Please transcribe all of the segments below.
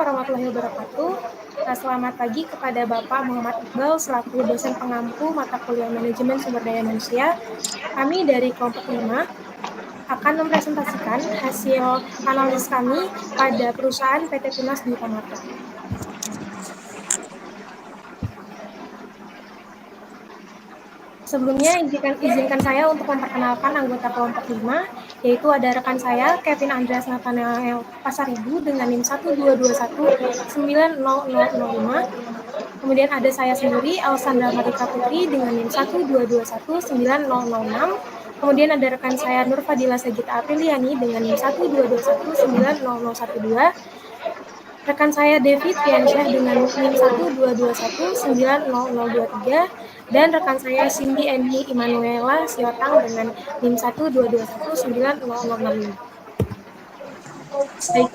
warahmatullahi wabarakatuh. Selamat pagi kepada Bapak Muhammad Iqbal selaku dosen pengampu mata kuliah Manajemen Sumber Daya Manusia. Kami dari kelompok 5 akan mempresentasikan hasil analisis kami pada perusahaan PT Tunas Dwi Pamatra. Sebelumnya, izinkan saya untuk memperkenalkan anggota kelompok 5, yaitu ada rekan saya, Kevin Andreas Nathanael Pasaribu dengan NIM 122190005. Kemudian ada saya sendiri, Alsandra Marika Putri dengan NIM 122190006. Kemudian ada rekan saya, Nur Fadila Sagita Apriliani dengan NIM 122190012. Rekan saya Devi Triansyah dengan NIM 122190023 dan rekan saya Cindy Eni Immanuela Siotang dengan NIM 122190065. Baik,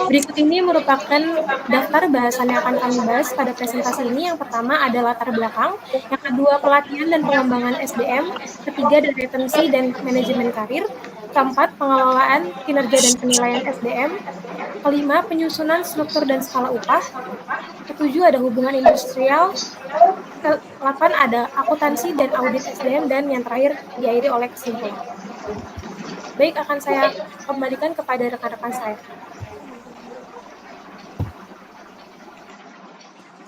berikut ini merupakan daftar bahasan yang akan kami bahas pada presentasi ini. Yang pertama adalah latar belakang, yang kedua pelatihan dan pengembangan SDM, ketiga dari retensi dan manajemen karir, keempat pengelolaan kinerja dan penilaian SDM, kelima penyusunan struktur dan skala upah, ketujuh ada hubungan industrial, ke-8 ada akuntansi dan audit SDM, dan yang terakhir diakhiri oleh kesimpulan. Baik, akan saya kembalikan kepada rekan-rekan saya.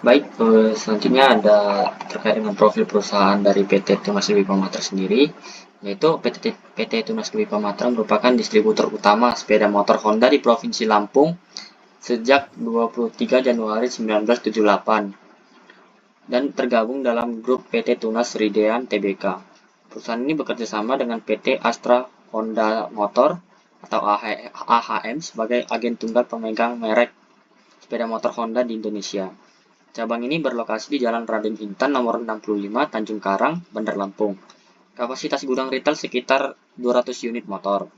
Baik, selanjutnya ada terkait dengan profil perusahaan dari PT Tunas Dwi Pamatra sendiri, yaitu PT Tunas Dwi Pamatra merupakan distributor utama sepeda motor Honda di Provinsi Lampung sejak 23 Januari 1978 dan tergabung dalam grup PT Tunas Ridean Tbk. Perusahaan ini bekerja sama dengan PT Astra Honda Motor atau AHM sebagai agen tunggal pemegang merek sepeda motor Honda di Indonesia. Cabang ini berlokasi di Jalan Raden Intan nomor 65 Tanjung Karang, Bandar Lampung. Kapasitas gudang retail sekitar 200 unit motor.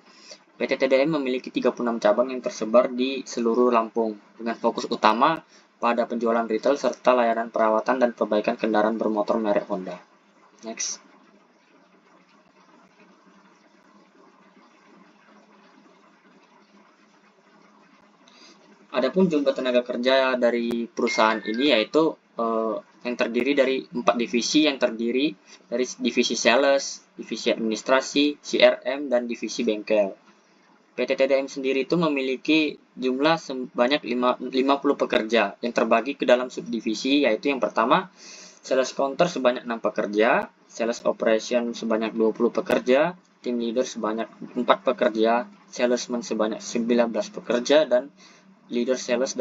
PT TDM memiliki 36 cabang yang tersebar di seluruh Lampung dengan fokus utama pada penjualan retail serta layanan perawatan dan perbaikan kendaraan bermotor merek Honda. Next. Adapun jumlah tenaga kerja dari perusahaan ini yaitu yang terdiri dari 4 divisi yang terdiri dari divisi sales, divisi administrasi, CRM, dan divisi bengkel. PT TDM sendiri itu memiliki jumlah sebanyak 50 pekerja yang terbagi ke dalam subdivisi, yaitu yang pertama sales counter sebanyak 6 pekerja, sales operation sebanyak 20 pekerja, team leader sebanyak 4 pekerja, salesman sebanyak 19 pekerja, dan leader sales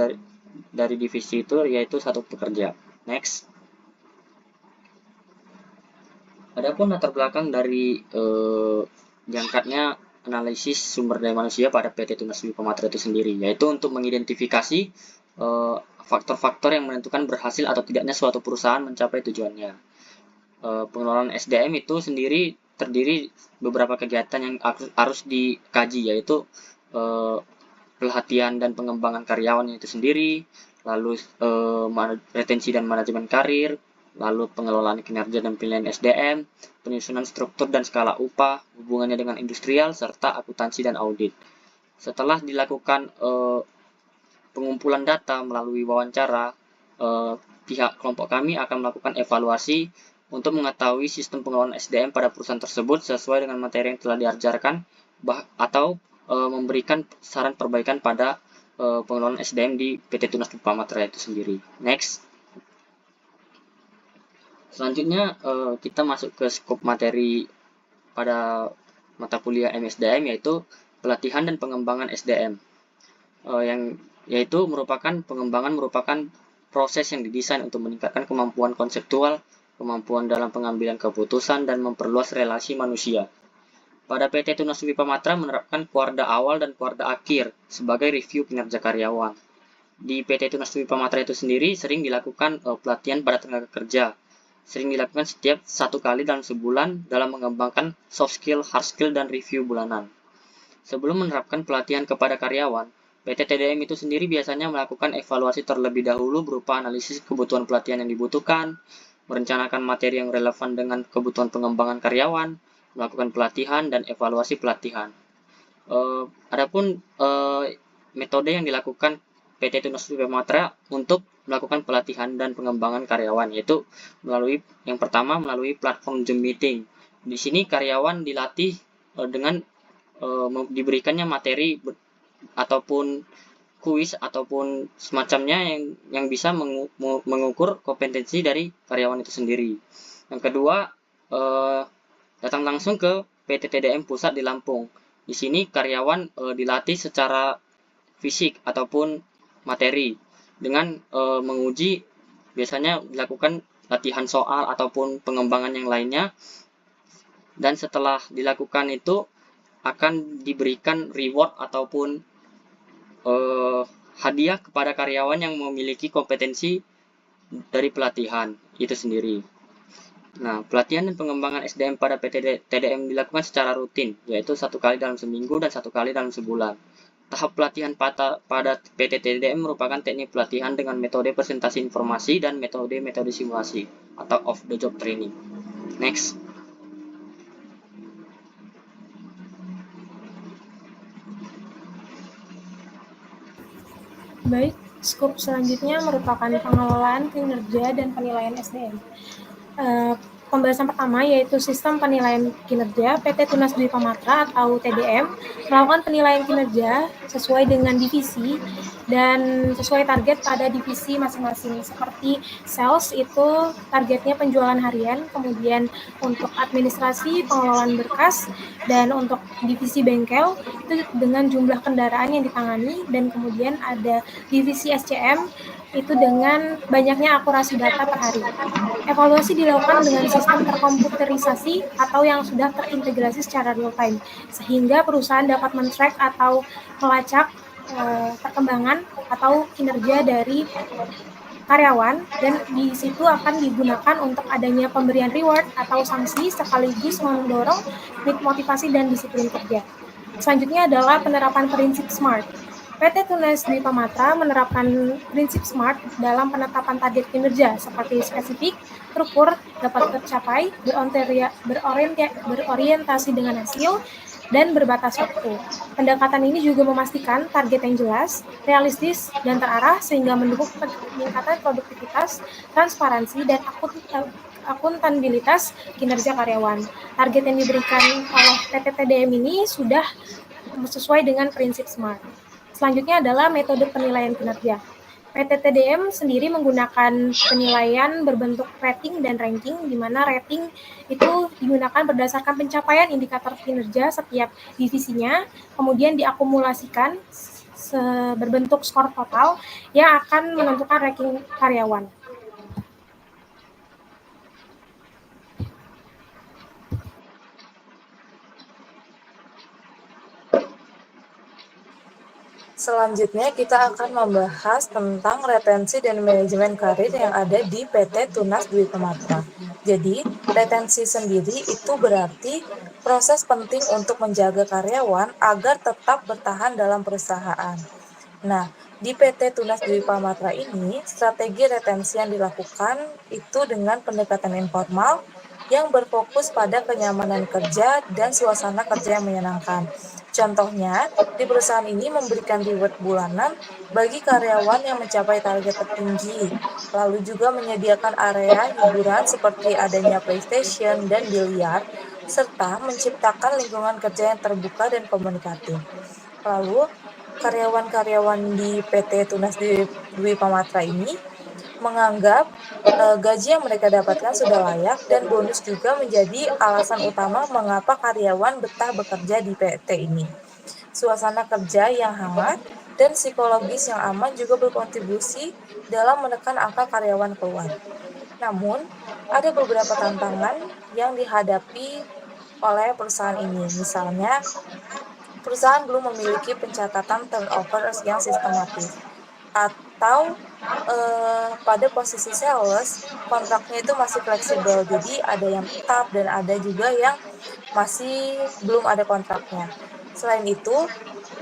dari divisi itu yaitu 1 pekerja. Next. Adapun latar belakang dari diangkatnya analisis sumber daya manusia pada PT Tunas Dwi Pamatra itu sendiri, yaitu untuk mengidentifikasi faktor-faktor yang menentukan berhasil atau tidaknya suatu perusahaan mencapai tujuannya. Pengelolaan SDM itu sendiri terdiri beberapa kegiatan yang harus dikaji, yaitu pelatihan dan pengembangan karyawan itu sendiri, lalu retensi dan manajemen karir, lalu pengelolaan kinerja dan penilaian SDM, penyusunan struktur dan skala upah, hubungannya dengan industrial, serta akuntansi dan audit. Setelah dilakukan pengumpulan data melalui wawancara, pihak kelompok kami akan melakukan evaluasi untuk mengetahui sistem pengelolaan SDM pada perusahaan tersebut sesuai dengan materi yang telah diajarkan atau memberikan saran perbaikan pada pengelolaan SDM di PT Tunas Dwi Pamatra itu sendiri. Next. Selanjutnya kita masuk ke skop materi pada mata kuliah MSDM, yaitu pelatihan dan pengembangan SDM, yaitu pengembangan merupakan proses yang didesain untuk meningkatkan kemampuan konseptual, kemampuan dalam pengambilan keputusan, dan memperluas relasi manusia. Pada PT Tunas Dwi Pamatra menerapkan kuarda awal dan kuarda akhir sebagai review kinerja karyawan. Di PT Tunas Dwi Pamatra itu sendiri sering dilakukan pelatihan pada tenaga kerja. Sering dilakukan setiap 1 kali dalam sebulan dalam mengembangkan soft skill, hard skill, dan review bulanan. Sebelum menerapkan pelatihan kepada karyawan, PT TDM itu sendiri biasanya melakukan evaluasi terlebih dahulu berupa analisis kebutuhan pelatihan yang dibutuhkan, merencanakan materi yang relevan dengan kebutuhan pengembangan karyawan, melakukan pelatihan dan evaluasi pelatihan. Adapun metode yang dilakukan PT Tunas Bumi Matra untuk melakukan pelatihan dan pengembangan karyawan, yaitu yang pertama melalui platform Zoom meeting. Di sini karyawan dilatih dengan diberikannya materi ataupun kuis ataupun semacamnya yang bisa mengukur kompetensi dari karyawan itu sendiri. Yang kedua, datang langsung ke PT TDM Pusat di Lampung. Di sini karyawan dilatih secara fisik ataupun materi dengan menguji, biasanya dilakukan latihan soal ataupun pengembangan yang lainnya, dan setelah dilakukan itu akan diberikan reward ataupun hadiah kepada karyawan yang memiliki kompetensi dari pelatihan itu sendiri. Nah, pelatihan dan pengembangan SDM pada PT TDM dilakukan secara rutin, yaitu 1 kali dalam seminggu dan 1 kali dalam sebulan. Tahap pelatihan pada PT TDM merupakan teknik pelatihan dengan metode presentasi informasi dan metode simulasi atau off the job training. Next. Baik, skop selanjutnya merupakan pengelolaan kinerja dan penilaian SDM. Pembahasan pertama yaitu sistem penilaian kinerja. PT Tunas Dwi Pamatra atau TDM melakukan penilaian kinerja sesuai dengan divisi dan sesuai target pada divisi masing-masing. Seperti sales itu targetnya penjualan harian, kemudian untuk administrasi pengelolaan berkas, dan untuk divisi bengkel itu dengan jumlah kendaraan yang ditangani, dan kemudian ada divisi SCM itu dengan banyaknya akurasi data per hari. Evaluasi dilakukan dengan sistem terkomputerisasi atau yang sudah terintegrasi secara real time, sehingga perusahaan dapat men-track atau melacak perkembangan atau kinerja dari karyawan, dan di situ akan digunakan untuk adanya pemberian reward atau sanksi sekaligus mendorong motivasi dan disiplin kerja. Selanjutnya adalah penerapan prinsip SMART. PT Tunas Dwi Pamatra menerapkan prinsip SMART dalam penetapan target kinerja seperti spesifik, terukur, dapat tercapai, berorientasi dengan hasil, dan berbatas waktu. Pendekatan ini juga memastikan target yang jelas, realistis, dan terarah sehingga mendukung peningkatan produktivitas, transparansi, dan akuntabilitas kinerja karyawan. Target yang diberikan oleh PT TDM ini sudah sesuai dengan prinsip SMART. Selanjutnya adalah metode penilaian kinerja. PT TDM sendiri menggunakan penilaian berbentuk rating dan ranking, di mana rating itu digunakan berdasarkan pencapaian indikator kinerja setiap divisinya, kemudian diakumulasikan berbentuk skor total yang akan menentukan ranking karyawan. Selanjutnya kita akan membahas tentang retensi dan manajemen karir yang ada di PT Tunas Dwi Pamatra. Jadi, retensi sendiri itu berarti proses penting untuk menjaga karyawan agar tetap bertahan dalam perusahaan. Nah, di PT Tunas Dwi Pamatra ini, strategi retensi yang dilakukan itu dengan pendekatan informal yang berfokus pada kenyamanan kerja dan suasana kerja yang menyenangkan. Contohnya, di perusahaan ini memberikan reward bulanan bagi karyawan yang mencapai target tertinggi, lalu juga menyediakan area hiburan seperti adanya PlayStation dan biliar, serta menciptakan lingkungan kerja yang terbuka dan komunikatif. Lalu, karyawan-karyawan di PT Tunas Dwi Pamatra ini menganggap gaji yang mereka dapatkan sudah layak, dan bonus juga menjadi alasan utama mengapa karyawan betah bekerja di PT ini. Suasana kerja yang hangat dan psikologis yang aman juga berkontribusi dalam menekan angka karyawan keluar. Namun, ada beberapa tantangan yang dihadapi oleh perusahaan ini. Misalnya, perusahaan belum memiliki pencatatan turnover yang sistematis, atau pada posisi sales kontraknya itu masih fleksibel, jadi ada yang tetap dan ada juga yang masih belum ada kontraknya. Selain itu,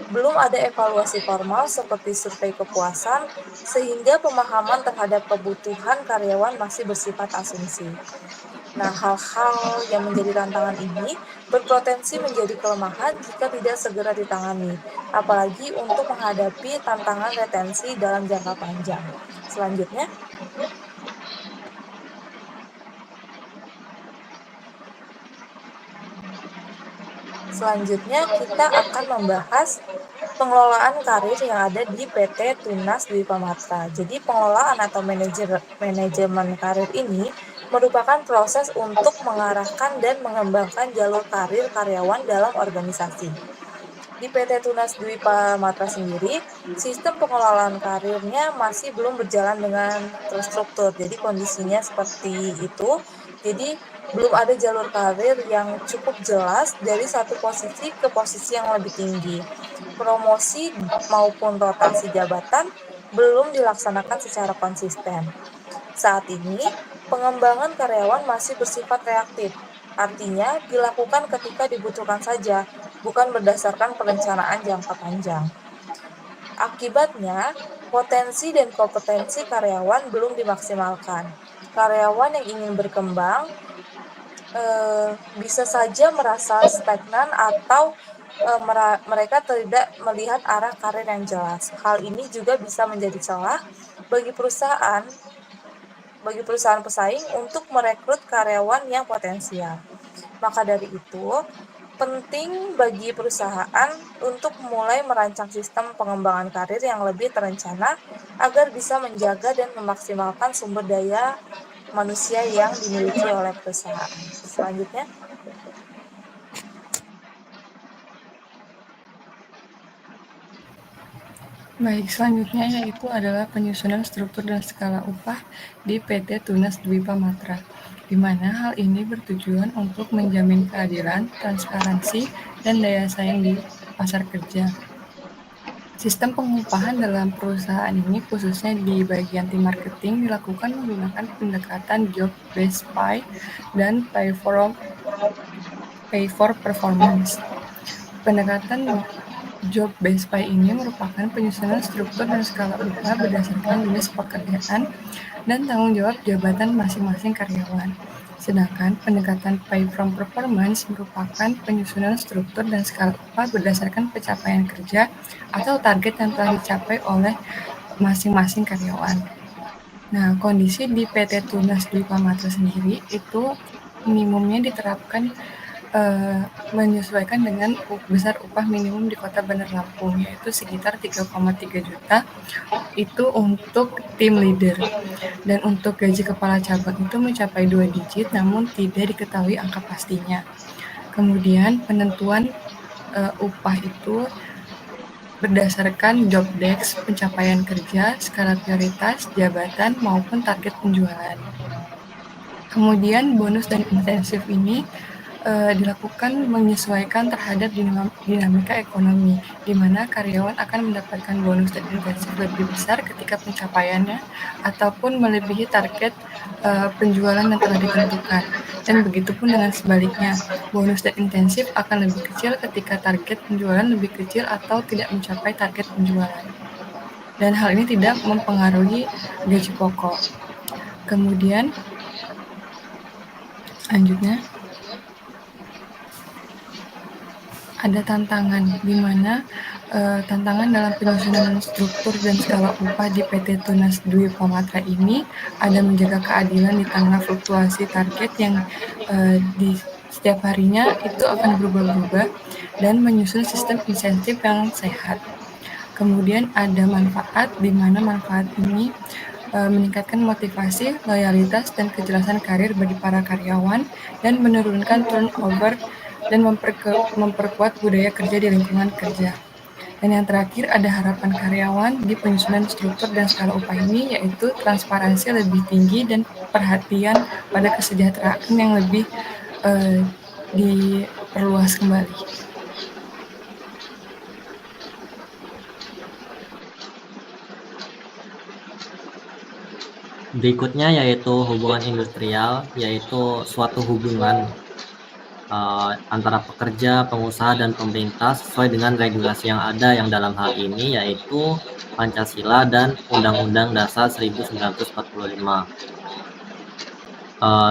belum ada evaluasi formal seperti survei kepuasan, sehingga pemahaman terhadap kebutuhan karyawan masih bersifat asumsi. Nah, hal-hal yang menjadi tantangan ini berpotensi menjadi kelemahan jika tidak segera ditangani, apalagi untuk menghadapi tantangan retensi dalam jangka panjang. Selanjutnya, kita akan membahas pengelolaan karir yang ada di PT Tunas Dwi Pamatra. Jadi pengelolaan atau manajemen karir ini merupakan proses untuk mengarahkan dan mengembangkan jalur karir karyawan dalam organisasi. Di PT Tunas Dwi Pamatra sendiri, sistem pengelolaan karirnya masih belum berjalan dengan terstruktur. Jadi kondisinya seperti itu. Jadi belum ada jalur karir yang cukup jelas dari satu posisi ke posisi yang lebih tinggi. Promosi maupun rotasi jabatan belum dilaksanakan secara konsisten. Saat ini, pengembangan karyawan masih bersifat reaktif, artinya dilakukan ketika dibutuhkan saja, bukan berdasarkan perencanaan jangka panjang. Akibatnya, potensi dan kompetensi karyawan belum dimaksimalkan. Karyawan yang ingin berkembang bisa saja merasa stagnan atau mereka tidak melihat arah karir yang jelas. Hal ini juga bisa menjadi celah bagi perusahaan pesaing untuk merekrut karyawan yang potensial. Maka dari itu, penting bagi perusahaan untuk mulai merancang sistem pengembangan karir yang lebih terencana agar bisa menjaga dan memaksimalkan sumber daya manusia yang dimiliki oleh perusahaan. Selanjutnya, Baik, selanjutnya yaitu adalah penyusunan struktur dan skala upah di PT Tunas Dwi Pamatra, di mana hal ini bertujuan untuk menjamin keadilan, transparansi, dan daya saing di pasar kerja. Sistem pengupahan dalam perusahaan ini, khususnya di bagian tim marketing, dilakukan menggunakan pendekatan job-based pay dan pay for performance. Pendekatan job-based pay ini merupakan penyusunan struktur dan skala upah berdasarkan jenis pekerjaan dan tanggung jawab jabatan masing-masing karyawan. Sedangkan pendekatan pay from performance merupakan penyusunan struktur dan skala upah berdasarkan pencapaian kerja atau target yang telah dicapai oleh masing-masing karyawan. Nah, kondisi di PT Tunas Dwi Pamatra sendiri itu minimumnya diterapkan menyesuaikan dengan besar upah minimum di Kota Bandar Lampung, yaitu sekitar 3,3 juta itu untuk tim leader. Dan untuk gaji kepala cabang itu mencapai 2 digit, namun tidak diketahui angka pastinya. Kemudian penentuan upah itu berdasarkan job desk, pencapaian kerja, skala prioritas, jabatan, maupun target penjualan. Kemudian bonus dan intensif ini dilakukan menyesuaikan terhadap dinamika ekonomi, di mana karyawan akan mendapatkan bonus dan intensif lebih besar ketika pencapaiannya ataupun melebihi target penjualan yang telah ditentukan. Dan begitupun dengan sebaliknya, bonus dan intensif akan lebih kecil ketika target penjualan lebih kecil atau tidak mencapai target penjualan. Dan hal ini tidak mempengaruhi gaji pokok. Kemudian, selanjutnya, ada tantangan, di mana tantangan dalam penyusunan struktur dan skala upah di PT Tunas Dwi Pamatra ini ada menjaga keadilan di tengah fluktuasi target yang di setiap harinya itu akan berubah-ubah dan menyusun sistem insentif yang sehat. Kemudian ada manfaat, di mana manfaat ini meningkatkan motivasi, loyalitas, dan kejelasan karir bagi para karyawan dan menurunkan turnover dan memperkuat budaya kerja di lingkungan kerja. Dan yang terakhir ada harapan karyawan di penyusunan struktur dan skala upah ini, yaitu transparansi lebih tinggi dan perhatian pada kesejahteraan yang lebih diperluas kembali. Berikutnya yaitu hubungan industrial, yaitu suatu hubungan antara pekerja, pengusaha, dan pemerintah sesuai dengan regulasi yang ada, yang dalam hal ini yaitu Pancasila dan Undang-Undang Dasar 1945.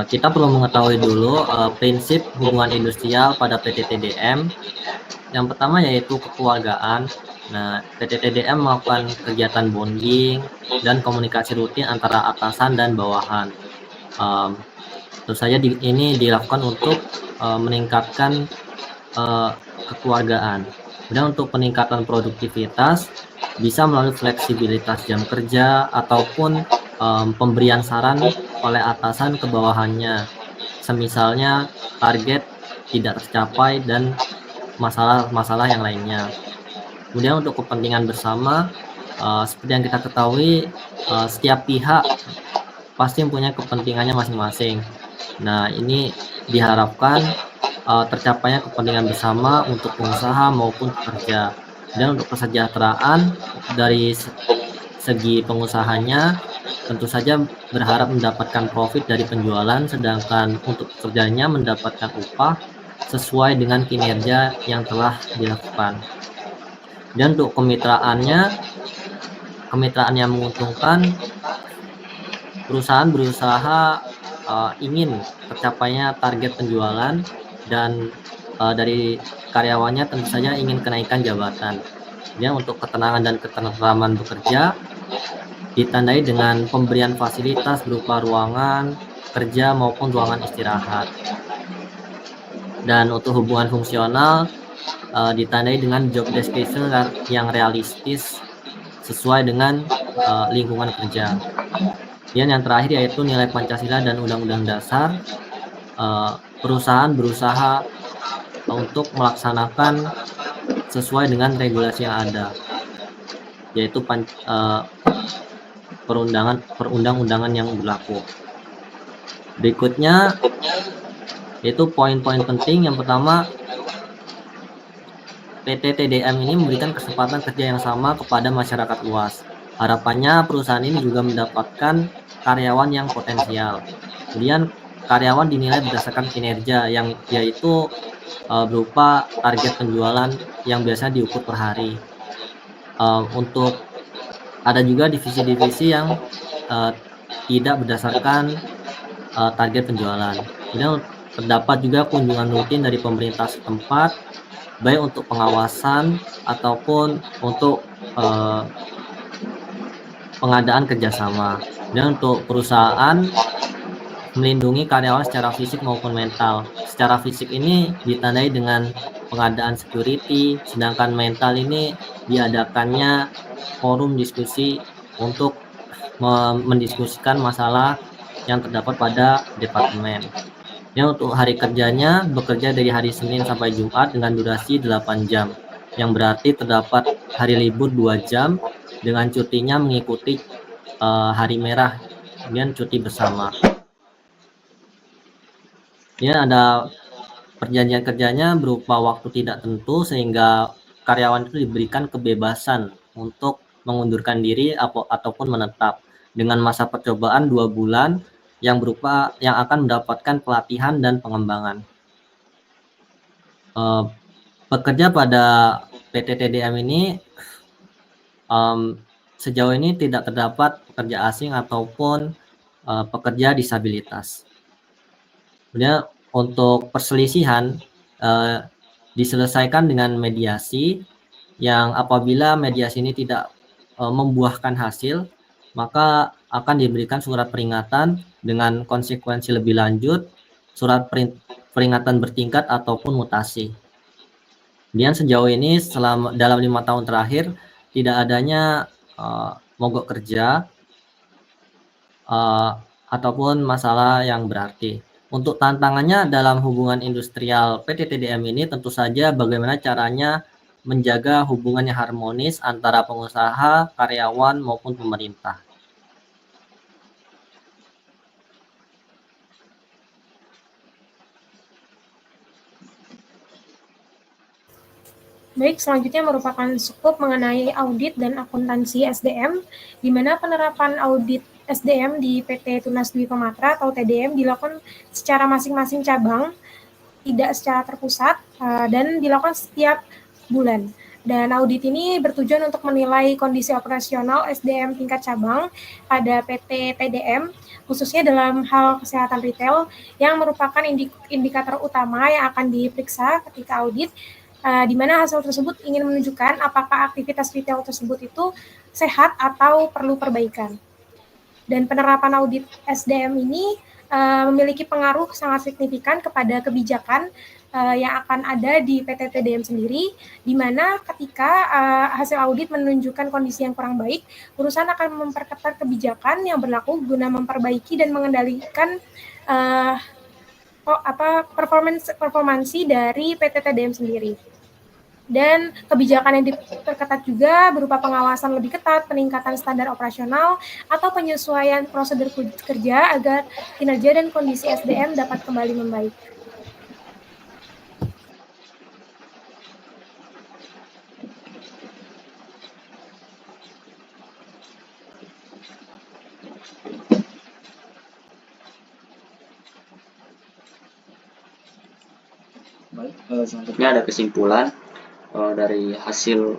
Kita perlu mengetahui dulu prinsip hubungan industrial pada PT TDM. Yang pertama yaitu kekeluargaan. Nah, PT TDM melakukan kegiatan bonding dan komunikasi rutin antara atasan dan bawahan. Tentu saja ini dilakukan untuk meningkatkan kekeluargaan. Kemudian untuk peningkatan produktivitas bisa melalui fleksibilitas jam kerja ataupun pemberian saran oleh atasan ke bawahannya, semisalnya target tidak tercapai dan masalah-masalah yang lainnya. Kemudian untuk kepentingan bersama, seperti yang kita ketahui, setiap pihak pasti mempunyai kepentingannya masing-masing. Nah, ini diharapkan tercapainya kepentingan bersama untuk pengusaha maupun pekerja. Dan untuk kesejahteraan dari segi pengusahanya, tentu saja berharap mendapatkan profit dari penjualan, sedangkan untuk pekerjanya mendapatkan upah sesuai dengan kinerja yang telah dilakukan. Dan untuk kemitraan yang menguntungkan, perusahaan berusaha ingin tercapainya target penjualan dan dari karyawannya tentu saja ingin kenaikan jabatan. Dan untuk ketenangan dan ketentraman bekerja ditandai dengan pemberian fasilitas berupa ruangan kerja maupun ruangan istirahat. Dan untuk hubungan fungsional ditandai dengan job description yang realistis sesuai dengan lingkungan kerja. Dan yang terakhir yaitu nilai Pancasila dan Undang-Undang Dasar. Perusahaan berusaha untuk melaksanakan sesuai dengan regulasi yang ada, yaitu perundang-undangan yang berlaku. Berikutnya yaitu poin-poin penting. Yang pertama, PT TDM ini memberikan kesempatan kerja yang sama kepada masyarakat luas. Harapannya perusahaan ini juga mendapatkan karyawan yang potensial. Kemudian karyawan dinilai berdasarkan kinerja yang yaitu berupa target penjualan yang biasa diukur per hari. Untuk ada juga divisi-divisi yang tidak berdasarkan target penjualan. Kemudian terdapat juga kunjungan rutin dari pemerintah setempat, baik untuk pengawasan ataupun untuk pengadaan kerjasama. Dan untuk perusahaan melindungi karyawan secara fisik maupun mental. Secara fisik ini ditandai dengan pengadaan security, sedangkan mental ini diadakannya forum diskusi untuk mendiskusikan masalah yang terdapat pada departemen. Yang untuk hari kerjanya bekerja dari hari Senin sampai Jumat dengan durasi 8 jam, yang berarti terdapat hari libur 2 jam dengan cutinya mengikuti hari merah dan cuti bersama. Ini ada perjanjian kerjanya berupa waktu tidak tentu sehingga karyawan itu diberikan kebebasan untuk mengundurkan diri ataupun menetap dengan masa percobaan 2 bulan yang akan mendapatkan pelatihan dan pengembangan. Pekerja pada PT TDM ini sejauh ini tidak terdapat pekerja asing ataupun pekerja disabilitas. Kemudian untuk perselisihan diselesaikan dengan mediasi, yang apabila mediasi ini tidak membuahkan hasil, maka akan diberikan surat peringatan dengan konsekuensi lebih lanjut, surat peringatan bertingkat ataupun mutasi. Kemudian sejauh ini dalam 5 tahun terakhir tidak adanya mogok kerja ataupun masalah yang berarti. Untuk tantangannya dalam hubungan industrial PT TDM ini tentu saja bagaimana caranya menjaga hubungan yang harmonis antara pengusaha, karyawan maupun pemerintah. Baik, selanjutnya merupakan skup mengenai audit dan akuntansi SDM, di mana penerapan audit SDM di PT Tunas Dwi Pematra atau TDM dilakukan secara masing-masing cabang, tidak secara terpusat, dan dilakukan setiap bulan. Dan audit ini bertujuan untuk menilai kondisi operasional SDM tingkat cabang pada PT TDM khususnya dalam hal kesehatan retail yang merupakan indikator utama yang akan diperiksa ketika audit, di mana hasil tersebut ingin menunjukkan apakah aktivitas retail tersebut itu sehat atau perlu perbaikan. Dan penerapan audit SDM ini memiliki pengaruh sangat signifikan kepada kebijakan yang akan ada di PT TDM sendiri, di mana ketika hasil audit menunjukkan kondisi yang kurang baik, perusahaan akan memperketat kebijakan yang berlaku guna memperbaiki dan mengendalikan performansi dari PT TDM sendiri. Dan kebijakan yang diperketat juga berupa pengawasan lebih ketat, peningkatan standar operasional, atau penyesuaian prosedur kerja agar kinerja dan kondisi SDM dapat kembali membaik. Selanjutnya ada kesimpulan dari hasil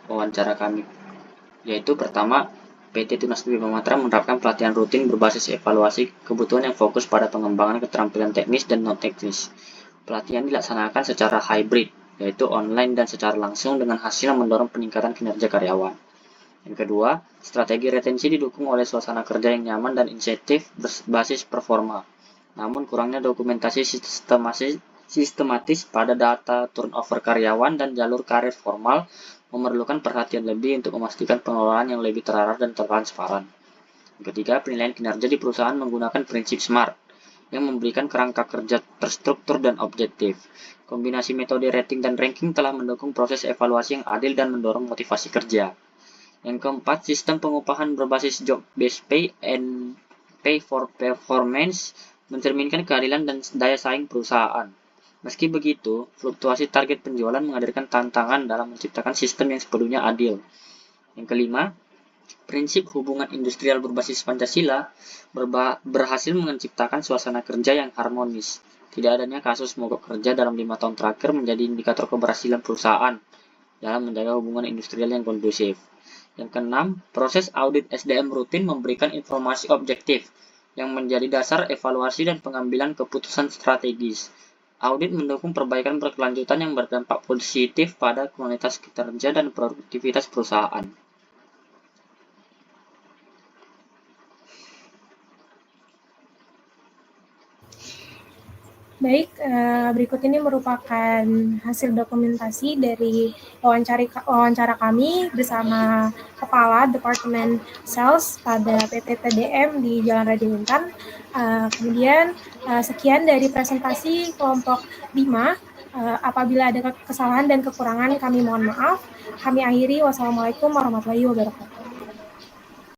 wawancara kami, yaitu pertama, PT Tunas Dwi Pamatra menerapkan pelatihan rutin berbasis evaluasi kebutuhan yang fokus pada pengembangan keterampilan teknis dan non-teknis. Pelatihan dilaksanakan secara hybrid, yaitu online dan secara langsung dengan hasil mendorong peningkatan kinerja karyawan. Yang kedua, strategi retensi didukung oleh suasana kerja yang nyaman dan insentif berbasis performa. Namun kurangnya dokumentasi sistematis pada data turnover karyawan dan jalur karir formal memerlukan perhatian lebih untuk memastikan pengelolaan yang lebih terarah dan transparan. Yang ketiga, penilaian kinerja di perusahaan menggunakan prinsip SMART yang memberikan kerangka kerja terstruktur dan objektif. Kombinasi metode rating dan ranking telah mendukung proses evaluasi yang adil dan mendorong motivasi kerja. Yang keempat, sistem pengupahan berbasis job-based pay and pay for performance mencerminkan keadilan dan daya saing perusahaan. Meski begitu, fluktuasi target penjualan menghadirkan tantangan dalam menciptakan sistem yang sepenuhnya adil. Yang kelima, prinsip hubungan industrial berbasis Pancasila berhasil menciptakan suasana kerja yang harmonis. Tidak adanya kasus mogok kerja dalam 5 tahun terakhir menjadi indikator keberhasilan perusahaan dalam menjaga hubungan industrial yang kondusif. Yang keenam, proses audit SDM rutin memberikan informasi objektif yang menjadi dasar evaluasi dan pengambilan keputusan strategis. Audit mendukung perbaikan berkelanjutan yang berdampak positif pada kualitas kinerja dan produktivitas perusahaan. Baik, berikut ini merupakan hasil dokumentasi dari wawancara kami bersama Kepala Departemen Sales pada PT TDM di Jalan Raja Intan. Kemudian sekian dari presentasi kelompok 5. Apabila ada kesalahan dan kekurangan kami mohon maaf. Kami akhiri. Wassalamualaikum warahmatullahi wabarakatuh.